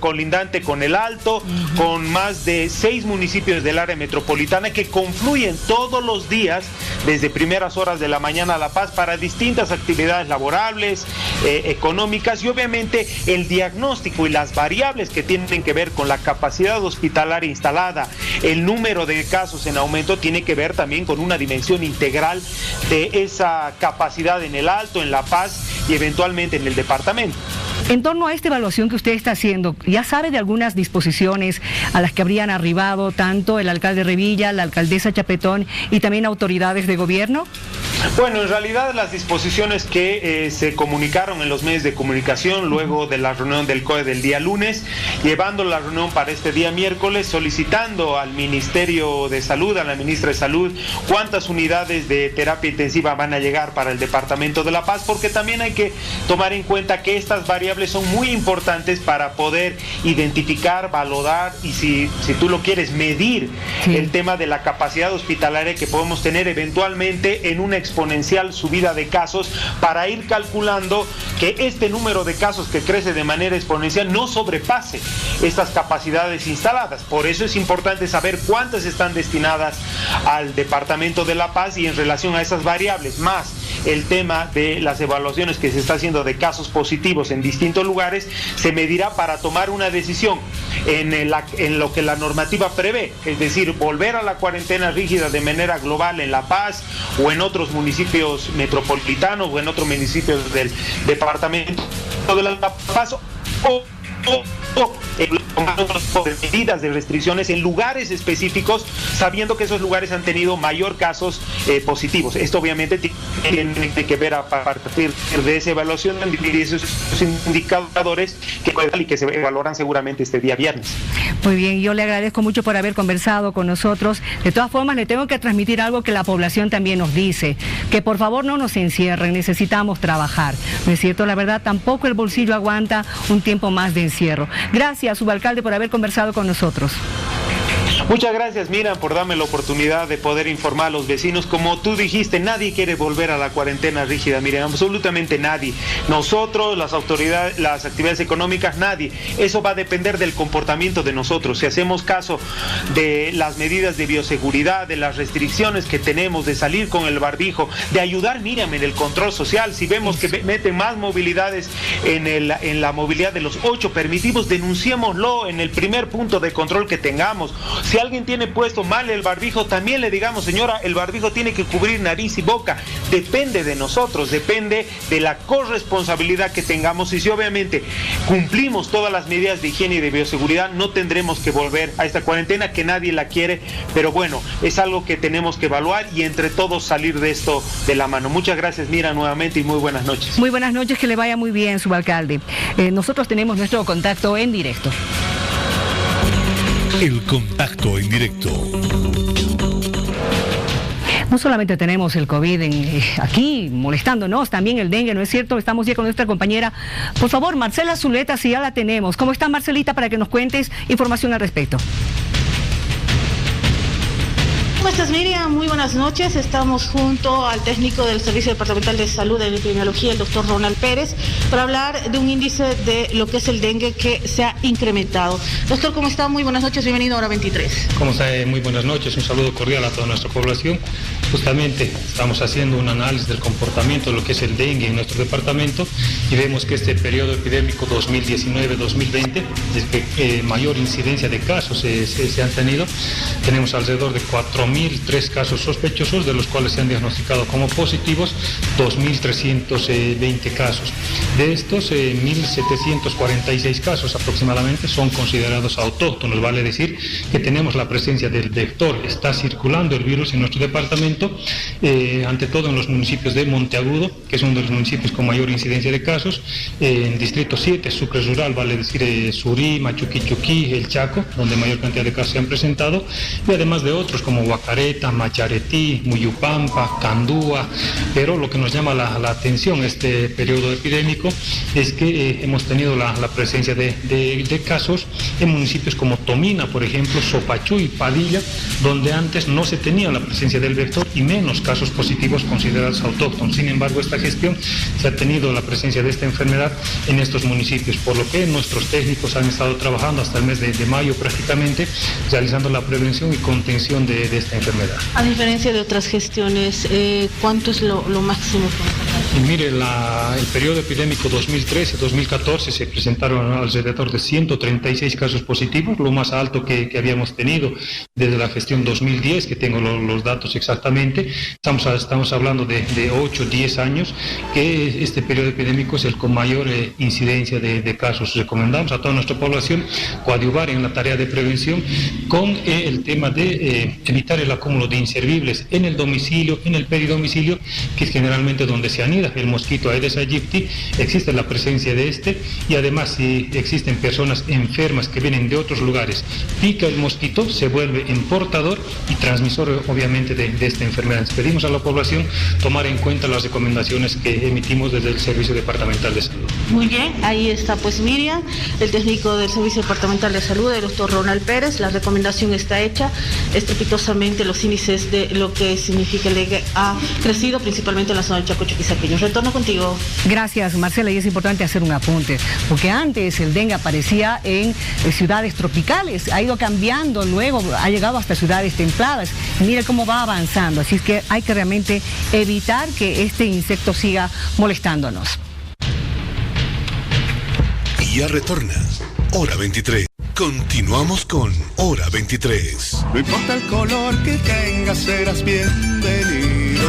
colindante con el Alto, con más de 6 municipios del área metropolitana que confluyen todos los días desde primeras horas de la mañana a La Paz para distintas actividades laborables, económicas, y obviamente el diagnóstico y las variables que tienen que ver con la capacidad hospitalaria instalada, el número de casos en aumento, tiene que ver también con una dimensión integral de esa capacidad en el Alto, en La Paz y eventualmente en el departamento. En torno a esta evaluación que usted está haciendo, ¿ya sabe de algunas disposiciones a las que habrían arribado tanto el alcalde Revilla, la alcaldesa Chapetón y también autoridades de gobierno? Bueno, en realidad las disposiciones que se comunicaron en los medios de comunicación luego de la reunión del COE del día lunes, llevando la reunión para este día miércoles, solicitando al Ministerio de Salud, a la ministra de Salud, cuántas unidades de terapia intensiva van a llegar para el departamento de La Paz, porque también hay que tomar en cuenta que estas variables son muy importantes para poder identificar, valorar y si tú lo quieres, medir el tema de la capacidad hospitalaria que podemos tener eventualmente en una exponencial subida de casos, para ir calculando que este número de casos que crece de manera exponencial no sobrepase estas capacidades instaladas. Por eso es importante saber cuántas están destinadas al departamento de La Paz, y en relación a esas variables, más el tema de las evaluaciones que se está haciendo de casos positivos en distintos lugares, se medirá para tomar una decisión en lo que la normativa prevé, es decir, volver a la cuarentena rígida de manera global en La Paz o en otros municipios metropolitanos o en otros municipios del departamento de La Paz, o medidas de restricciones en lugares específicos, sabiendo que esos lugares han tenido mayor casos positivos. Esto obviamente tiene que ver a partir de esa evaluación de esos indicadores que se evaluarán seguramente este día viernes. Muy bien, yo le agradezco mucho por haber conversado con nosotros. De todas formas, le tengo que transmitir algo que la población también nos dice, que por favor no nos encierren, necesitamos trabajar. ¿No es cierto? La verdad, tampoco el bolsillo aguanta un tiempo más de encierro. Gracias, subalcalde, por haber conversado con nosotros. Muchas gracias, Miriam, por darme la oportunidad de poder informar a los vecinos. Como tú dijiste, nadie quiere volver a la cuarentena rígida, Miriam, absolutamente nadie. Nosotros, las autoridades, las actividades económicas, nadie. Eso va a depender del comportamiento de nosotros. Si hacemos caso de las medidas de bioseguridad, de las restricciones que tenemos, de salir con el barbijo, de ayudar, Miriam, en el control social. Si vemos que meten más movilidades en la movilidad de los 8 permitidos, denunciémoslo en el primer punto de control que tengamos. Si alguien tiene puesto mal el barbijo, también le digamos, señora, el barbijo tiene que cubrir nariz y boca. Depende de nosotros, depende de la corresponsabilidad que tengamos, y si obviamente cumplimos todas las medidas de higiene y de bioseguridad, no tendremos que volver a esta cuarentena, que nadie la quiere, pero bueno, es algo que tenemos que evaluar y entre todos salir de esto de la mano. Muchas gracias, Mira, nuevamente, y muy buenas noches. Muy buenas noches, que le vaya muy bien, subalcalde. Nosotros tenemos nuestro contacto en directo. El contacto en directo. No solamente tenemos el COVID aquí molestándonos, también el dengue, ¿no es cierto? Estamos ya con nuestra compañera, por favor, Marcela Zuleta, si ya la tenemos. ¿Cómo está, Marcelita, para que nos cuentes información al respecto? ¿Cómo estás, Miriam? Muy buenas noches. Estamos junto al técnico del Servicio Departamental de Salud de Epidemiología, el doctor Ronald Pérez, para hablar de un índice de lo que es el dengue que se ha incrementado. Doctor, ¿cómo está? Muy buenas noches. Bienvenido a Hora 23. ¿Cómo está? Muy buenas noches. Un saludo cordial a toda nuestra población. Justamente estamos haciendo un análisis del comportamiento de lo que es el dengue en nuestro departamento y vemos que este periodo epidémico 2019-2020 es que mayor incidencia de casos se han tenido. Tenemos alrededor de 4.003 casos sospechosos, de los cuales se han diagnosticado como positivos 2.320 casos. De estos, 1.746 casos aproximadamente son considerados autóctonos, vale decir que tenemos la presencia del vector, está circulando el virus en nuestro departamento, ante todo en los municipios de Monteagudo, que es uno de los municipios con mayor incidencia de casos, en Distrito 7, Sucre Rural, vale decir Surí, Machuquichuquí, El Chaco, donde mayor cantidad de casos se han presentado, y además de otros como Guacareta, Macharetí, Muyupampa, Candúa, pero lo que nos llama la atención este periodo epidémico es que hemos tenido la presencia de casos en municipios como Tomina, por ejemplo, Sopachú y Padilla, donde antes no se tenía la presencia del vector y menos casos positivos considerados autóctonos. Sin embargo, esta gestión se ha tenido la presencia de esta enfermedad en estos municipios, por lo que nuestros técnicos han estado trabajando hasta el mes de mayo prácticamente, realizando la prevención y contención de esta enfermedad. A diferencia de otras gestiones, ¿cuánto es lo máximo? Y mire, el periodo epidémico 2013-2014 se presentaron alrededor de 136 casos positivos, lo más alto que habíamos tenido desde la gestión 2010, que tengo los datos exactamente. Estamos hablando de 8 o 10 años, que este periodo epidémico es el con mayor incidencia de casos. Recomendamos a toda nuestra población coadyuvar en la tarea de prevención con el tema de evitar el acúmulo de inservibles en el domicilio, en el peridomicilio, que es generalmente donde se anida el mosquito Aedes aegypti. Existe la presencia de y además si existen personas enfermas que vienen de otros lugares, pica el mosquito, se vuelve en portador y transmisor obviamente de esta enfermedad. Pedimos a la población tomar en cuenta las recomendaciones que emitimos desde el Servicio Departamental de Salud. Muy bien, ahí está pues Miriam, el técnico del Servicio Departamental de Salud, el doctor Ronald Pérez. La recomendación está hecha, estrepitosamente los índices de lo que significa el dengue ha crecido principalmente en la zona del Chaco Chuquisaqueño. Retorno contigo. Gracias, Marcela, y es importante hacer un apunte, porque antes el dengue aparecía en ciudades tropicales, ha ido cambiando, luego ha llegado hasta ciudades templadas. Mire cómo va avanzando, así es que hay que realmente evitar que este insecto siga molestándonos. Y ya retorna Hora 23. Continuamos con Hora 23. No importa el color que tengas, serás bienvenido.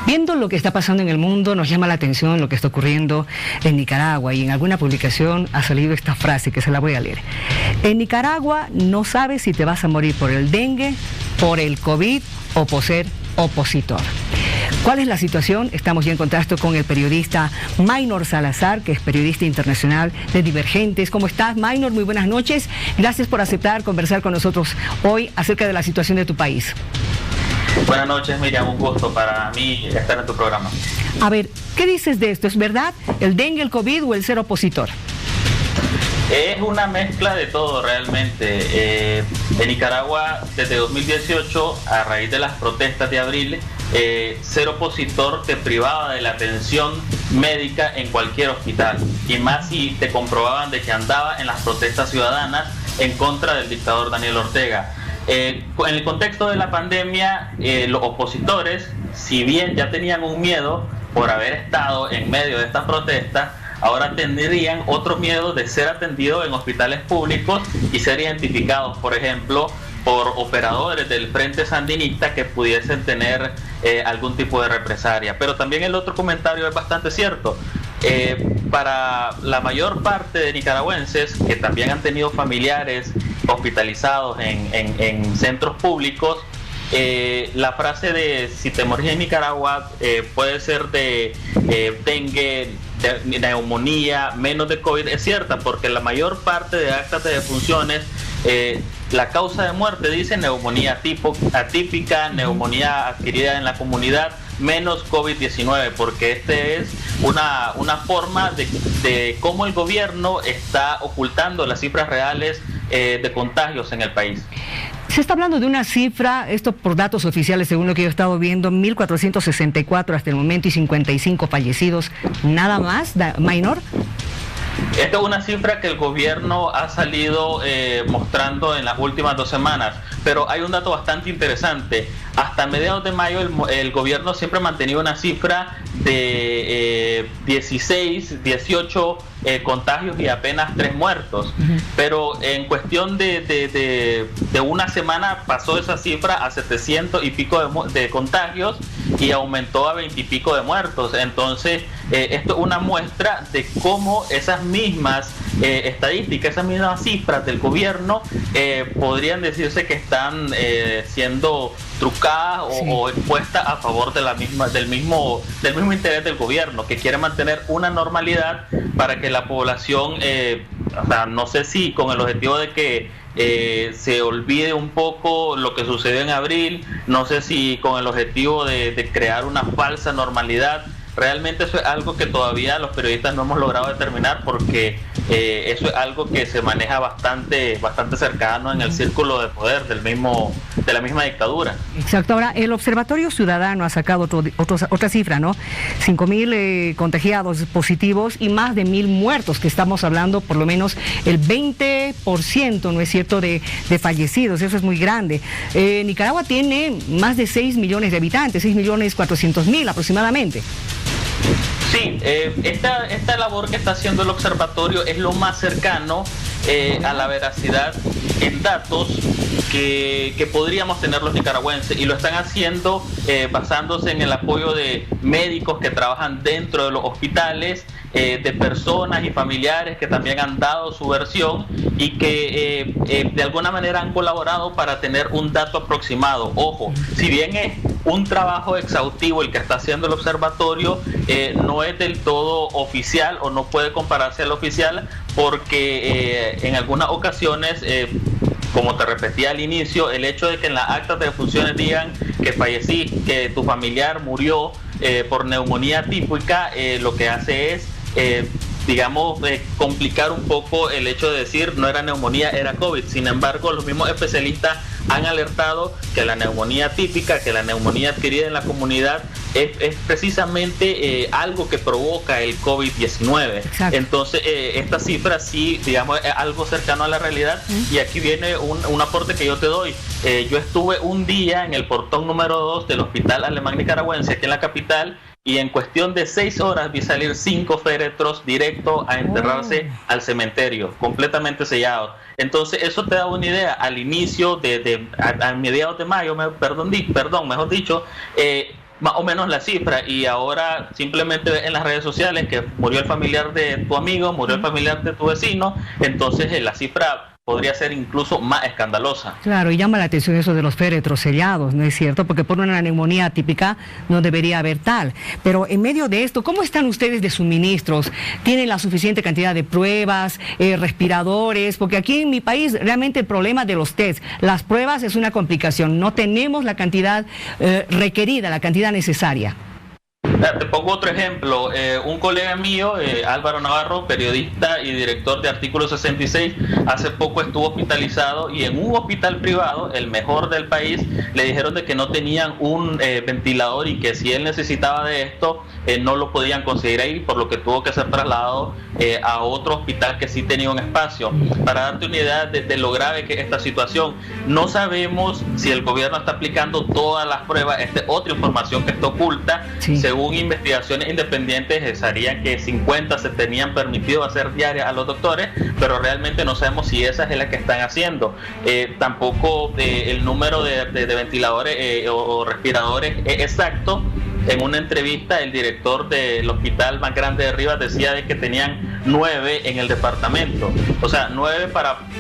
Viendo lo que está pasando en el mundo, nos llama la atención lo que está ocurriendo en Nicaragua, y en alguna publicación ha salido esta frase que se la voy a leer. En Nicaragua no sabes si te vas a morir por el dengue, por el COVID o por ser opositor. ¿Cuál es la situación? Estamos ya en contacto con el periodista Maynor Salazar, que es periodista internacional de Divergentes. ¿Cómo estás, Maynor? Muy buenas noches. Gracias por aceptar conversar con nosotros hoy acerca de la situación de tu país. Buenas noches, Miriam, un gusto para mí estar en tu programa. A ver, ¿qué dices de esto? ¿Es verdad el dengue, el COVID o el ser opositor? Es una mezcla de todo realmente. En Nicaragua, desde 2018, a raíz de las protestas de abril, ser opositor te privaba de la atención médica en cualquier hospital, y más si te comprobaban de que andaba en las protestas ciudadanas en contra del dictador Daniel Ortega. En el contexto de la pandemia, los opositores, si bien ya tenían un miedo por haber estado en medio de estas protestas, ahora tendrían otro miedo de ser atendidos en hospitales públicos y ser identificados, por ejemplo, por operadores del Frente Sandinista que pudiesen tener algún tipo de represalia. Pero también el otro comentario es bastante cierto. Para la mayor parte de nicaragüenses que también han tenido familiares hospitalizados en centros públicos, la frase de si te morís en Nicaragua puede ser de dengue, de neumonía, menos de COVID, es cierta, porque la mayor parte de actas de defunciones, la causa de muerte dice neumonía atípica, neumonía adquirida en la comunidad, menos COVID-19, porque este es una forma de cómo el gobierno está ocultando las cifras reales de contagios en el país. Se está hablando de una cifra, esto por datos oficiales, según lo que yo he estado viendo, 1.464 hasta el momento y 55 fallecidos. ¿Nada más, Maynor? Esta es una cifra que el gobierno ha salido mostrando en las últimas 2 semanas, pero hay un dato bastante interesante. Hasta mediados de mayo el gobierno siempre ha mantenido una cifra de 16, 18 contagios y apenas 3 muertos. Pero en cuestión de una semana pasó esa cifra a 700 y pico de contagios y aumentó a 20 y pico de muertos. Entonces, esto es una muestra de cómo esas mismas estadísticas, esas mismas cifras del gobierno podrían decirse que están siendo trucadas o expuestas a favor de del mismo interés del gobierno, que quiere mantener una normalidad para que la población, o sea, no sé si con el objetivo de que se olvide un poco lo que sucedió en abril, no sé si con el objetivo de crear una falsa normalidad. Realmente eso es algo que todavía los periodistas no hemos logrado determinar, porque eso es algo que se maneja bastante cercano en el círculo de poder de la misma dictadura. Exacto. Ahora, el Observatorio Ciudadano ha sacado otra cifra, ¿no? 5.000 contagiados positivos y más de 1.000 muertos, que estamos hablando por lo menos el 20%, ¿no es cierto?, de fallecidos. Eso es muy grande. Nicaragua tiene más de 6 millones de habitantes, 6.400.000 aproximadamente. Sí, esta labor que está haciendo el observatorio es lo más cercano a la veracidad en datos que podríamos tener los nicaragüenses, y lo están haciendo basándose en el apoyo de médicos que trabajan dentro de los hospitales, de personas y familiares que también han dado su versión y que de alguna manera han colaborado para tener un dato aproximado. Ojo, si bien es un trabajo exhaustivo el que está haciendo el observatorio, no es del todo oficial o no puede compararse al oficial, porque en algunas ocasiones, como te repetía al inicio, el hecho de que en las actas de defunciones digan que fallecí, que tu familiar murió por neumonía típica, lo que hace es complicar un poco el hecho de decir no era neumonía, era COVID. Sin embargo, los mismos especialistas han alertado que la neumonía típica, que la neumonía adquirida en la comunidad es precisamente algo que provoca el COVID-19. Entonces, esta cifra sí, digamos, es algo cercano a la realidad. Y aquí viene un aporte que yo te doy. Yo estuve un día en el portón número 2 del Hospital Alemán Nicaragüense, aquí en la capital, y en cuestión de 6 horas vi salir 5 féretros directo a enterrarse al cementerio, completamente sellados. Entonces eso te da una idea. Al inicio a mediados de mayo, mejor dicho, más o menos la cifra, y ahora simplemente en las redes sociales que murió el familiar de tu amigo, murió el familiar de tu vecino, entonces la cifra podría ser incluso más escandalosa. Claro, y llama la atención eso de los féretros sellados, ¿no es cierto? Porque por una neumonía típica no debería haber tal. Pero en medio de esto, ¿cómo están ustedes de suministros? ¿Tienen la suficiente cantidad de pruebas, respiradores? Porque aquí en mi país realmente el problema de los test, las pruebas es una complicación. No tenemos la cantidad requerida, la cantidad necesaria. Te pongo otro ejemplo. Un colega mío, Álvaro Navarro, periodista y director de Artículo 66, hace poco estuvo hospitalizado, y en un hospital privado, el mejor del país, le dijeron de que no tenían un ventilador, y que si él necesitaba de esto, no lo podían conseguir ahí, por lo que tuvo que ser trasladado a otro hospital que sí tenía un espacio. Para darte una idea de lo grave que es esta situación, no sabemos si el gobierno está aplicando todas las pruebas. Esta es otra información que está oculta. Según investigaciones independientes, sabían que 50 se tenían permitido hacer diarias a los doctores, pero realmente no sabemos si esas es las que están haciendo. Tampoco el número de ventiladores o respiradores es exacto. En una entrevista, el director del hospital más grande de Rivas decía de que tenían 9 en el departamento. O sea, 9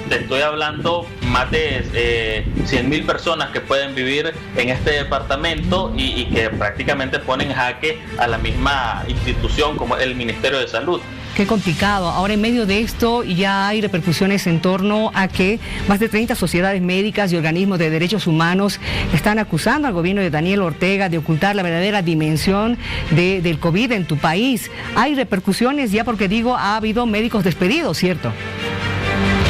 te estoy hablando, más de 100.000 personas que pueden vivir en este departamento, y que prácticamente ponen en jaque a la misma institución como el Ministerio de Salud. Qué complicado. Ahora, en medio de esto, ya hay repercusiones en torno a que más de 30 sociedades médicas y organismos de derechos humanos están acusando al gobierno de Daniel Ortega de ocultar la verdadera dimensión del COVID en tu país. Hay repercusiones ya, porque digo, ha habido médicos despedidos, ¿cierto?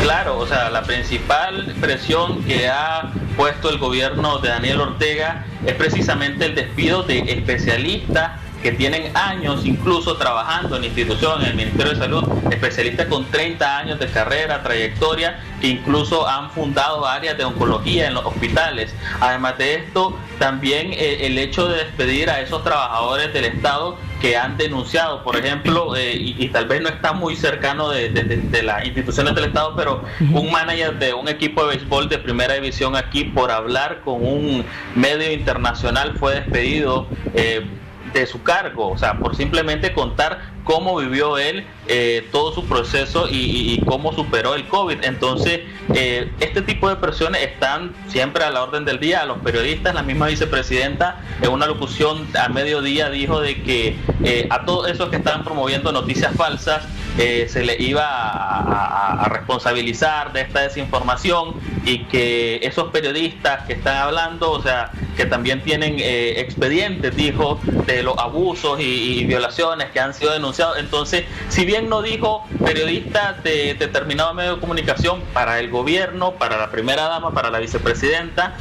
Claro, o sea, la principal presión que ha puesto el gobierno de Daniel Ortega es precisamente el despido de especialistas que tienen años incluso trabajando en instituciones, en el Ministerio de Salud, especialistas con 30 años de carrera, trayectoria, que incluso han fundado áreas de oncología en los hospitales. Además de esto, también el hecho de despedir a esos trabajadores del Estado que han denunciado, por ejemplo, y tal vez no está muy cercano de las instituciones del Estado, pero un manager de un equipo de béisbol de primera división aquí por hablar con un medio internacional fue despedido de su cargo, o sea, por simplemente contar cómo vivió él todo su proceso y cómo superó el COVID. Entonces, este tipo de presiones están siempre a la orden del día. A los periodistas, la misma vicepresidenta en una locución a mediodía dijo de que a todos esos que estaban promoviendo noticias falsas se les iba a responsabilizar de esta desinformación, y que esos periodistas que están hablando, o sea, que también tienen expedientes, dijo, de los abusos y violaciones que han sido denunciados. Entonces, si bien no dijo periodistas de determinado medio de comunicación, para el gobierno, para la primera dama, para la vicepresidenta,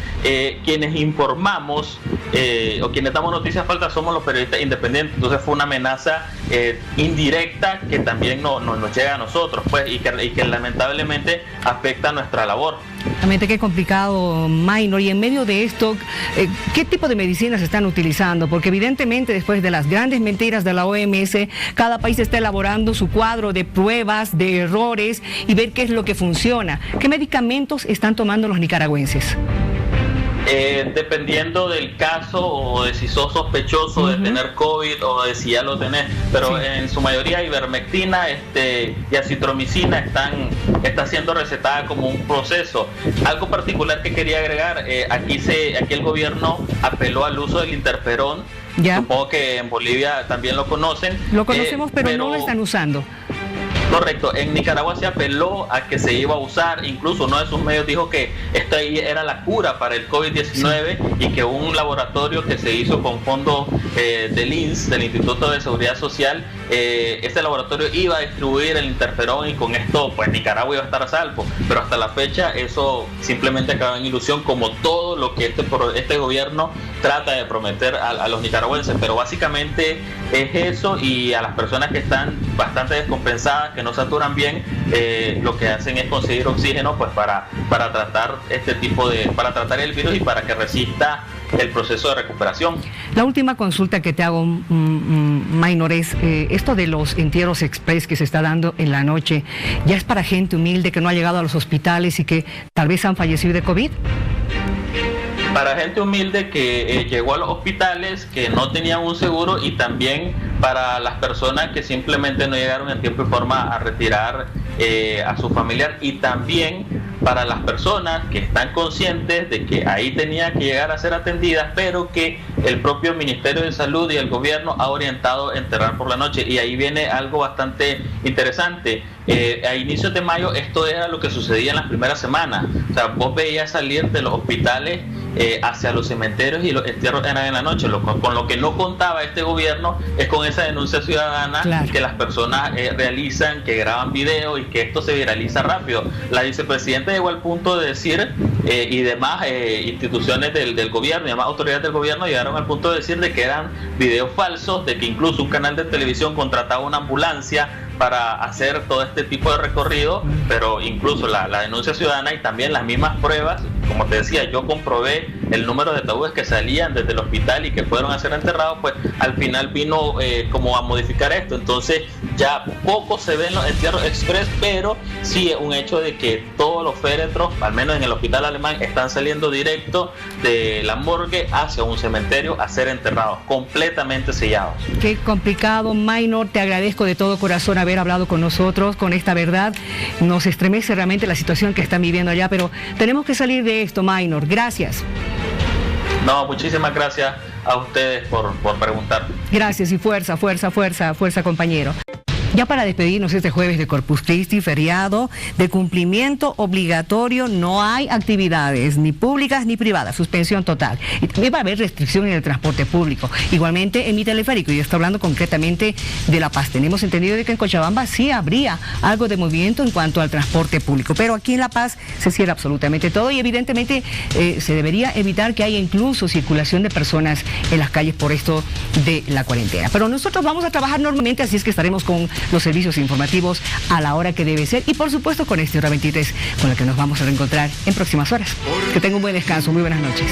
quienes informamos o quienes damos noticias falsas somos los periodistas independientes. Entonces fue una amenaza indirecta que también nos llega a nosotros, pues, y que lamentablemente afecta nuestra labor. Realmente qué complicado, Maynor. Y en medio de esto, ¿qué tipo de medicinas están utilizando? Porque evidentemente después de las grandes mentiras de la OMS, cada país está elaborando su cuadro de pruebas, de errores, y ver qué es lo que funciona. ¿Qué medicamentos están tomando los nicaragüenses? Dependiendo del caso, o de si sos sospechoso de tener COVID o de si ya lo tenés, pero sí, en su mayoría ivermectina y acitromicina está siendo recetada como un proceso. Algo particular que quería agregar, aquí el gobierno apeló al uso del interferón. ¿Ya? Supongo que en Bolivia también lo conocen. Lo conocemos, pero no lo están usando. Correcto, en Nicaragua se apeló a que se iba a usar, incluso uno de sus medios dijo que esta era la cura para el COVID-19, sí, y que un laboratorio que se hizo con fondos del INS, del Instituto de Seguridad Social, este laboratorio iba a distribuir el interferón, y con esto pues Nicaragua iba a estar a salvo, pero hasta la fecha eso simplemente acaba en ilusión, como todo lo que este gobierno trata de prometer a los nicaragüenses. Pero básicamente es eso, y a las personas que están bastante descompensadas, que no saturan bien, lo que hacen es conseguir oxígeno, pues para tratar para tratar el virus y para que resista el proceso de recuperación. La última consulta que te hago, Maynor, es esto de los entierros express que se está dando en la noche, ¿ya es para gente humilde que no ha llegado a los hospitales y que tal vez han fallecido de COVID? Para gente humilde que llegó a los hospitales, que no tenían un seguro, y también para las personas que simplemente no llegaron en tiempo y forma a retirar a su familiar, y también para las personas que están conscientes de que ahí tenía que llegar a ser atendidas, pero que el propio Ministerio de Salud y el gobierno ha orientado a enterrar por la noche. Y ahí viene algo bastante interesante. A inicios de mayo esto era lo que sucedía en las primeras semanas. O sea, vos veías salir de los hospitales hacia los cementerios, y los entierros eran en la noche. Con lo que no contaba este gobierno es con esa denuncia ciudadana, claro, que las personas realizan, que graban videos, y que esto se viraliza rápido. La vicepresidenta llegó al punto de decir, y demás instituciones del gobierno y demás autoridades del gobierno llegaron al punto de decir de que eran videos falsos, de que incluso un canal de televisión contrataba una ambulancia para hacer todo este tipo de recorrido. Pero incluso la denuncia ciudadana y también las mismas pruebas, como te decía, yo comprobé el número de ataúdes que salían desde el hospital y que fueron a ser enterrados, pues al final vino como a modificar esto. Entonces ya poco se ven los entierros express, pero sí es un hecho de que todos los féretros, al menos en el hospital alemán, están saliendo directo de la morgue hacia un cementerio a ser enterrados, completamente sellados. Qué complicado, Maynor. Te agradezco de todo corazón haber hablado con nosotros, con esta verdad. Nos estremece realmente la situación que están viviendo allá, pero tenemos que salir de esto, Maynor. Gracias. No, muchísimas gracias a ustedes por preguntar. Gracias, y fuerza, compañero. Ya para despedirnos este jueves de Corpus Christi, feriado de cumplimiento obligatorio, no hay actividades ni públicas ni privadas, suspensión total. Y también va a haber restricción en el transporte público. Igualmente en mi teleférico, y estoy hablando concretamente de La Paz. Tenemos entendido de que en Cochabamba sí habría algo de movimiento en cuanto al transporte público, pero aquí en La Paz se cierra absolutamente todo y evidentemente se debería evitar que haya incluso circulación de personas en las calles por esto de la cuarentena. Pero nosotros vamos a trabajar normalmente, así es que estaremos con los servicios informativos a la hora que debe ser y por supuesto con este Hora 23 con el que nos vamos a reencontrar en próximas horas. Que tenga un buen descanso, muy buenas noches.